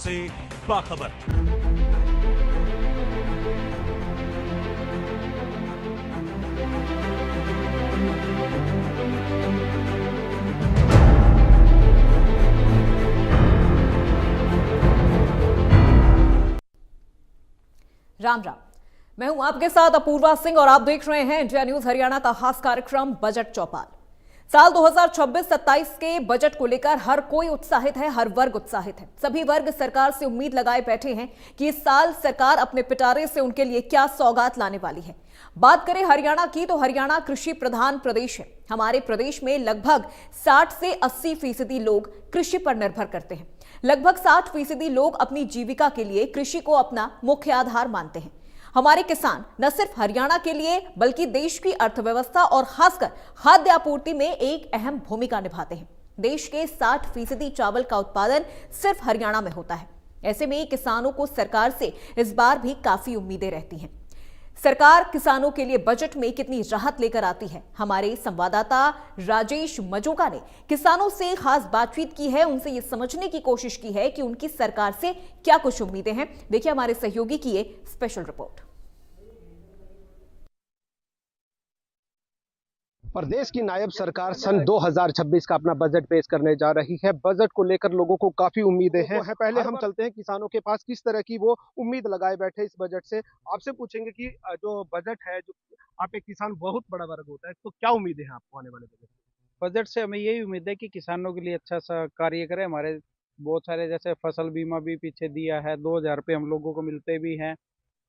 से बाखबर। राम राम, मैं हूं आपके साथ अपूर्वा सिंह और आप देख रहे हैं इंडिया न्यूज हरियाणा का खास कार्यक्रम बजट चौपाल। साल 2026-27 के बजट को लेकर हर कोई उत्साहित है, हर वर्ग उत्साहित है। सभी वर्ग सरकार से उम्मीद लगाए बैठे हैं कि इस साल सरकार अपने पिटारे से उनके लिए क्या सौगात लाने वाली है। बात करें हरियाणा की तो हरियाणा कृषि प्रधान प्रदेश है। हमारे प्रदेश में लगभग 60 से 80% लोग कृषि पर निर्भर करते हैं। लगभग 60% लोग अपनी जीविका के लिए कृषि को अपना मुख्य आधार मानते हैं। हमारे किसान न सिर्फ हरियाणा के लिए बल्कि देश की अर्थव्यवस्था और खासकर खाद्य आपूर्ति में एक अहम भूमिका निभाते हैं। देश के 60% चावल का उत्पादन सिर्फ हरियाणा में होता है। ऐसे में किसानों को सरकार से इस बार भी काफी उम्मीदें रहती हैं। सरकार किसानों के लिए बजट में कितनी राहत लेकर आती है, हमारे संवाददाता राजेश मजोका ने किसानों से खास बातचीत की है। उनसे ये समझने की कोशिश की है कि उनकी सरकार से क्या कुछ उम्मीदें हैं। देखिए हमारे सहयोगी की ये स्पेशल रिपोर्ट। प्रदेश की नायब सरकार सन 2026 का अपना बजट पेश करने जा रही है। बजट को लेकर लोगों को काफी उम्मीदें हैं। पहले हम चलते हैं किसानों के पास, किस तरह की वो उम्मीद लगाए बैठे इस बजट से। आपसे पूछेंगे कि जो बजट है, जो आप एक किसान बहुत बड़ा वर्ग होता है, तो क्या उम्मीदें हैं आपको आने वाले बजट से हमें यही उम्मीद है कि किसानों के लिए अच्छा सा कार्य करें। हमारे बहुत सारे जैसे फसल बीमा भी पीछे दिया है, 2000 रुपये हम लोगों को मिलते भी हैं,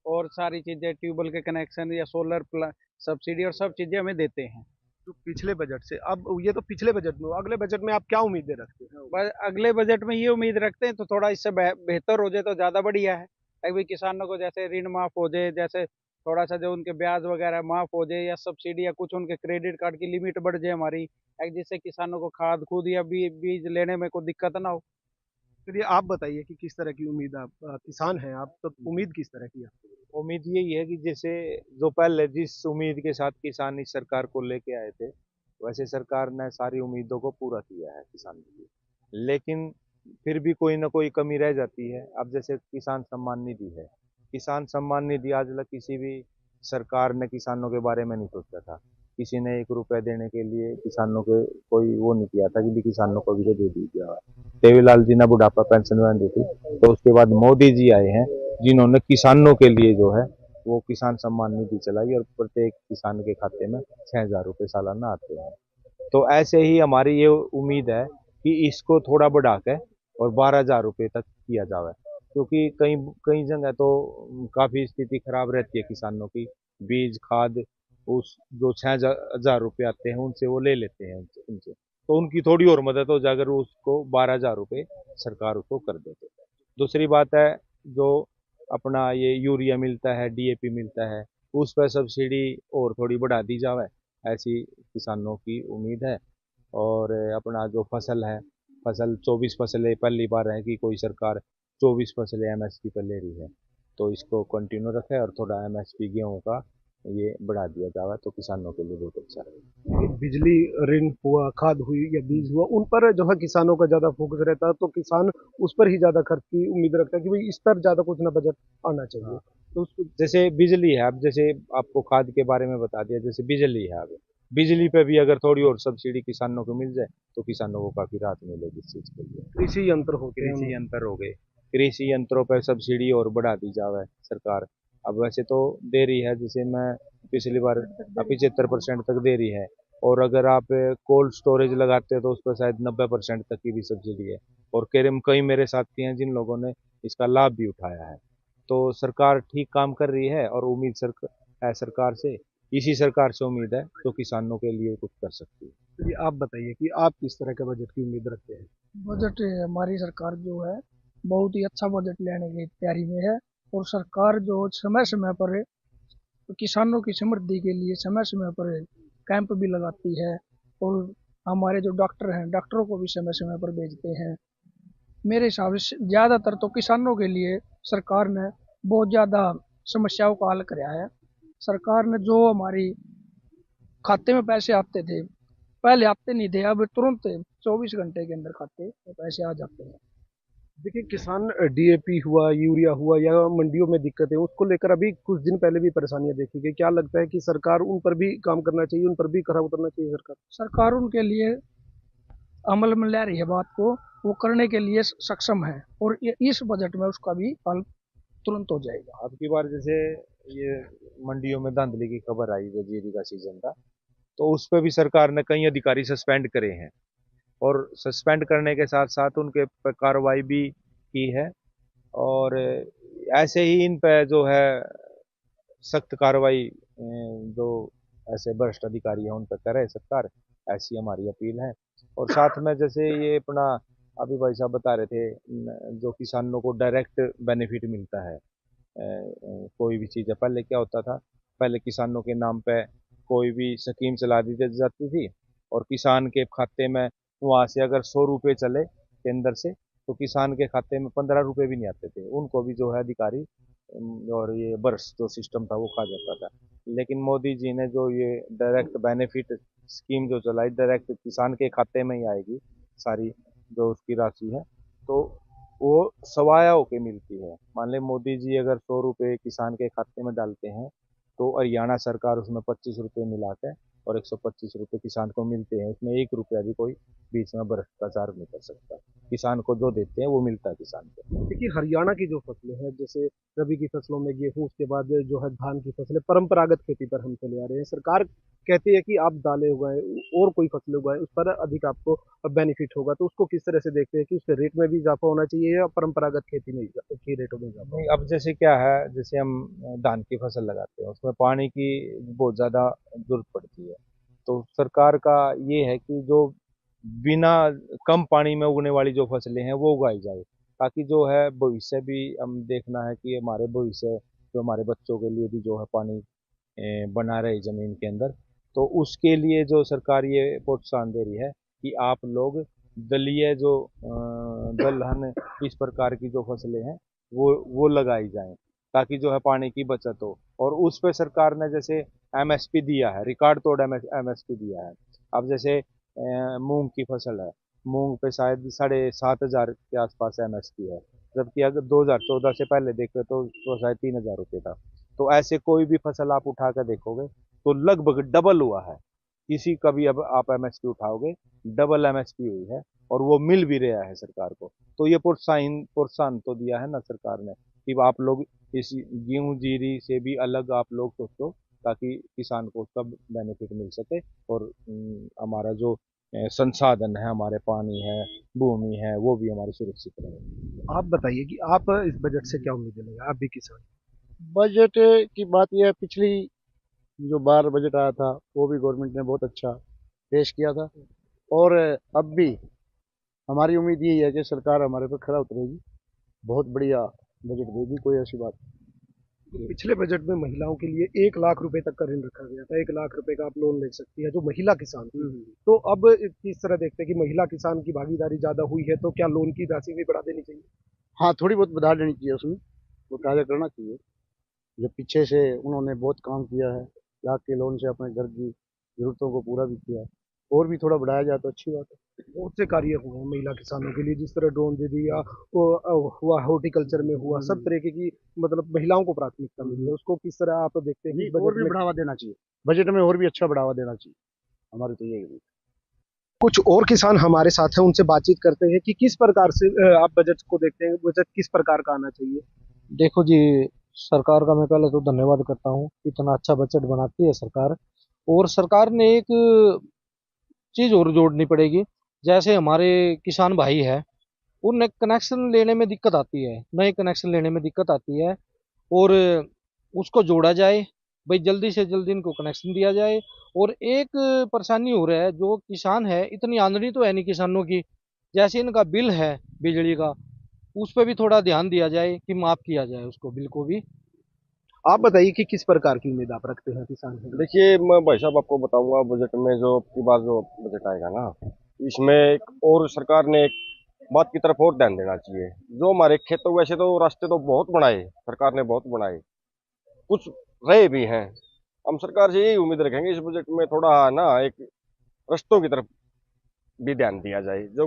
और सारी चीज़ें ट्यूबवेल के कनेक्शन या सोलर सब्सिडी और सब चीज़ें हमें देते हैं। जो पिछले बजट से, अब ये तो पिछले बजट में, अगले बजट में आप क्या उम्मीदें रखते हैं? अगले बजट में ये उम्मीद रखते हैं तो थोड़ा इससे बेहतर हो जाए तो ज़्यादा बढ़िया है। अभी किसानों को जैसे ऋण माफ़ हो जाए, जैसे थोड़ा सा जो उनके ब्याज वगैरह माफ़ हो जाए, या सब्सिडी या कुछ उनके क्रेडिट कार्ड की लिमिट बढ़ जाए हमारी, जिससे किसानों को खाद खुद या बीज लेने में कोई दिक्कत ना हो। चलिए आप बताइए कि किस तरह की उम्मीद, आप किसान हैं आप, तो उम्मीद किस तरह की है? उम्मीद यही है कि जैसे जो पहले जिस उम्मीद के साथ किसान इस सरकार को लेके आए थे, वैसे सरकार ने सारी उम्मीदों को पूरा किया है किसानों की। लेकिन फिर भी कोई ना कोई कमी रह जाती है। अब जैसे किसान सम्मान निधि है, किसान सम्मान निधि आज तक किसी भी सरकार ने किसानों के बारे में नहीं सोचा था। किसी ने 1 रुपए देने के लिए किसानों के कोई वो नहीं किया था कि भी किसानों को भी दे दिया। देवीलाल जी ने बुढ़ापा पेंशन दी थी, तो उसके बाद मोदी जी आए हैं जिन्होंने किसानों के लिए जो है वो किसान सम्मान निधि चलाई, और प्रत्येक किसान के खाते में 6000 रुपये सालाना आते हैं। तो ऐसे ही हमारी ये उम्मीद है कि इसको थोड़ा बढ़ा के और 12000 रुपये तक किया जाए, क्योंकि कई कई जगह तो काफ़ी स्थिति खराब रहती है किसानों की। बीज खाद उस जो 6000 रुपये आते हैं उनसे वो ले लेते हैं उनसे, तो उनकी थोड़ी और मदद हो जाए अगर उसको 12000 रुपये सरकार उसको कर देते। दूसरी बात है, जो अपना ये यूरिया मिलता है, डीएपी मिलता है, उस पर सब्सिडी और थोड़ी बढ़ा दी जाए, ऐसी किसानों की उम्मीद है। और अपना जो फसल है, फसल 24 फसलें पहली बार है कि कोई सरकार 24 फसलें एमएसपी पर ले रही है, तो इसको कंटिन्यू रखे और थोड़ा एमएसपी गेहूँ का ये बढ़ा दिया जाए तो किसानों के लिए बहुत अच्छा रहेगा। बिजली ऋण हुआ, खाद हुई या बीज हुआ, उन पर जो है किसानों का ज्यादा फोकस रहता है, तो किसान उस पर ही ज्यादा खर्च की उम्मीद रखता है कि भाई इस पर ज्यादा कुछ ना बजट आना चाहिए। तो जैसे बिजली है, अब जैसे आपको खाद के बारे में बता दिया, जैसे बिजली है, अब बिजली पे भी अगर थोड़ी और सब्सिडी किसानों को मिल जाए तो किसानों को काफी राहत मिलेगी इस चीज के लिए। कृषि यंत्र हो गए, कृषि यंत्र हो गए, कृषि यंत्रों पर सब्सिडी और बढ़ा दी जाए सरकार। अब वैसे तो दे रही है, जैसे मैं पिछली बार 75% तक दे रही है, और अगर आप कोल्ड स्टोरेज लगाते हो तो उस पर शायद 90% तक की भी सब्सिडी है। और कई मेरे साथी हैं जिन लोगों ने इसका लाभ भी उठाया है। तो सरकार ठीक काम कर रही है, और उम्मीद है सरकार से, इसी सरकार से उम्मीद है तो किसानों के लिए कुछ कर सकती है। तो आप बताइए कि आप किस तरह का बजट की उम्मीद रखते हैं? बजट हमारी सरकार जो है बहुत ही अच्छा बजट लेने की तैयारी में है, और सरकार जो समय समय पर किसानों की समृद्धि के लिए समय समय पर कैंप भी लगाती है, और हमारे जो डॉक्टर हैं, डॉक्टरों को भी समय समय पर भेजते हैं। मेरे हिसाब से ज़्यादातर तो किसानों के लिए सरकार ने बहुत ज़्यादा समस्याओं का हल कराया है। सरकार ने जो हमारी खाते में पैसे आते थे, पहले आते नहीं थे, अब तुरंत 24 घंटे के अंदर खाते में पैसे आ जाते हैं। देखिए किसान डीएपी हुआ, यूरिया हुआ या मंडियों में दिक्कतें उसको लेकर अभी कुछ दिन पहले भी परेशानियां देखी गई। क्या लगता है कि सरकार उन पर भी काम करना चाहिए, उन पर भी खरा उतरना चाहिए सरकार? सरकार उनके लिए अमल में ला रही है बात को, वो करने के लिए सक्षम है, और इस बजट में उसका भी हल तुरंत हो जाएगा। अब की बार जैसे ये मंडियों में धांधली की खबर आई जो जीरी का सीजन था, तो उस पर भी सरकार ने कई अधिकारी सस्पेंड करे हैं, और सस्पेंड करने के साथ साथ उनके पर कार्रवाई भी की है। और ऐसे ही इन पे जो है सख्त कार्रवाई जो ऐसे भ्रष्ट अधिकारी हैं उन पर करे सरकार, ऐसी हमारी अपील है। और साथ में जैसे ये अपना अभी भाई साहब बता रहे थे जो किसानों को डायरेक्ट बेनिफिट मिलता है कोई भी चीज़ है। पहले क्या होता था, पहले किसानों के नाम पे कोई भी स्कीम चला दी जाती थी, और किसान के खाते में वहाँ से अगर 100 रुपये चले केंद्र से, तो किसान के खाते में 15 रुपये भी नहीं आते थे, उनको भी जो है अधिकारी और ये बर्स जो सिस्टम था वो खा जाता था। लेकिन मोदी जी ने जो ये डायरेक्ट बेनिफिट स्कीम जो चलाई, डायरेक्ट किसान के खाते में ही आएगी सारी जो उसकी राशि है, तो वो सवाया होके मिलती है। मान लें मोदी जी अगर 100 रुपये किसान के खाते में डालते हैं, तो हरियाणा सरकार उसमें 25 रुपये मिला के और 125 रुपये किसान को मिलते हैं। उसमें 1 रुपया भी कोई बीच में भ्रष्टाचार नहीं कर सकता। किसान को जो देते हैं वो मिलता है किसान को। देखिए हरियाणा की जो फसलें हैं, जैसे रबी की फसलों में गेहूं, उसके बाद जो है धान की फसलें, परंपरागत खेती पर हम चले आ रहे हैं। सरकार कहती है कि आप दालें उगाएं और कोई फसलें उगाएं, उस पर अधिक आपको बेनिफिट होगा। तो उसको किस तरह से देखते हैं कि उसके रेट में भी इजाफा होना चाहिए या परंपरागत खेती में की रेटों में इजाफा? नहीं, अब जैसे क्या है, जैसे हम धान की फसल लगाते हैं उसमें पानी की बहुत ज़्यादा जरूरत पड़ती है। तो सरकार का ये है कि जो बिना कम पानी में उगने वाली जो फसलें हैं वो उगाई जाए, ताकि जो है भविष्य भी हम देखना है कि हमारे भविष्य जो हमारे बच्चों के लिए भी जो है पानी बना रहे ज़मीन के अंदर। तो उसके लिए जो सरकार ये प्रोत्साहन दे रही है कि आप लोग दलहन जो दलहन इस प्रकार की जो फसलें हैं वो लगाई जाएं, ताकि जो है पानी की बचत हो। और उस पे सरकार ने जैसे एमएसपी दिया है, रिकॉर्ड तोड़ एमएसपी दिया है। अब जैसे मूंग की फसल है, मूंग पे शायद 7,500 के आसपास एमएसपी है, जबकि अगर 2014 से पहले देखें तो शायद 3,000 रुपये था। तो ऐसे कोई भी फसल आप उठा कर देखोगे तो लगभग डबल हुआ है। किसी का भी अब आप एमएसपी उठाओगे, डबल एमएसपी हुई है, और वो मिल भी रहा है सरकार को। तो ये प्रोत्साहन तो दिया है ना सरकार ने कि आप लोग इस गेहूं जीरी से भी अलग आप लोग सोचो, ताकि किसान को उसका बेनिफिट मिल सके। और हमारा जो संसाधन है, हमारे पानी है, भूमि है, वो भी हमारी सुरक्षित रहे। आप बताइए कि आप इस बजट से क्या उम्मीद लेंगे, आप भी किसान? बजट की बात यह है, पिछली जो बार बजट आया था वो भी गवर्नमेंट ने बहुत अच्छा पेश किया था, और अब भी हमारी उम्मीद यही है कि सरकार हमारे पर खरा उतरेगी, बहुत बढ़िया बजट देगी, कोई ऐसी बात नहीं। तो पिछले बजट में महिलाओं के लिए 1 लाख रुपए तक का ऋण रखा गया था, 1 लाख रुपए का आप लोन ले सकती है जो महिला किसान थी। तो अब किस तरह देखते हैं कि महिला किसान की भागीदारी ज्यादा हुई है, तो क्या लोन की राशि भी बढ़ा देनी चाहिए? हाँ, थोड़ी बहुत बधा देनी चाहिए, उसमें वो कार्य करना चाहिए। जो पीछे से उन्होंने बहुत काम किया है, लाख के लोन से अपने घर की जरूरतों को पूरा भी किया है, और भी थोड़ा बढ़ाया जाए तो अच्छी बात है। बहुत से कार्य हुए हैं महिला किसानों के लिए, जिस तरह ड्रोन दीदी या वो, हुआ हॉर्टिकल्चर में हुआ, सब तरीके की मतलब महिलाओं को प्राथमिकता मिली है। उसको किस तरह आप देखते हैं कि नहीं, इस और बजट भी में बढ़ावा देना चाहिए, बजट में और भी अच्छा बढ़ावा देना चाहिए, हमारी तो यही है। कुछ और किसान हमारे साथ हैं, उनसे बातचीत करते हैं कि किस प्रकार से आप बजट को देखते हैं, बजट किस प्रकार का आना चाहिए? देखो जी, सरकार का मैं पहले तो धन्यवाद करता हूँ, इतना अच्छा बजट बनाती है सरकार। और सरकार ने एक चीज और जोड़नी पड़ेगी, जैसे हमारे किसान भाई है, उन्हें कनेक्शन लेने में दिक्कत आती है, नए कनेक्शन लेने में दिक्कत आती है, और उसको जोड़ा जाए, भाई जल्दी से जल्दी इनको कनेक्शन दिया जाए। और एक परेशानी हो रहा है, जो किसान है, इतनी आमदनी तो है नहीं किसानों की, जैसे इनका बिल है बिजली का, उस पर भी थोड़ा ध्यान दिया जाए कि माफ किया जाए उसको, बिल को भी। आप बताइए कि किस प्रकार की उम्मीद आप रखते हैं किसान से? देखिए, मैं भाई साहब आपको बताऊंगा, बजट में जो अब की बार जो बजट आएगा ना, इसमें एक और सरकार ने एक बात की तरफ और ध्यान देना चाहिए। जो हमारे खेतों, वैसे तो रास्ते तो बहुत बनाए, सरकार ने बहुत बनाए, कुछ रहे भी हैं। हम सरकार से यही उम्मीद रखेंगे इस बजट में थोड़ा ना एक रास्तों की तरफ भी ध्यान दिया जाए। जो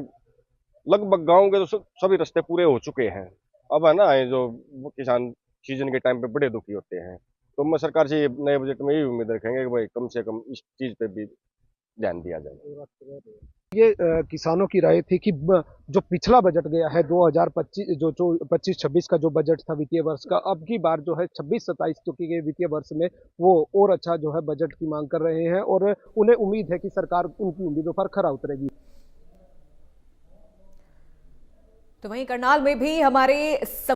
लगभग गाँव के तो सभी रास्ते पूरे हो चुके हैं। अब है ना, ये जो किसान सीजन के टाइम पे बड़े दुखी होते हैं, तो मैं सरकार से नए बजट में यही उम्मीद रखेंगे कि भाई कम से कम इस चीज पे भी ध्यान दिया जाए। ये किसानों की राय थी कि जो पिछला बजट गया है 2025 जो 25-26 का जो बजट था वित्तीय वर्ष का, अब की बार जो है 26-27 के वित्तीय वर्ष में वो और अच्छा जो है बजट की मांग कर रहे हैं और उन्हें उम्मीद है कि सरकार उनकी उम्मीदों पर खरा उतरेगी। तो वहीं करनाल में भी हमारे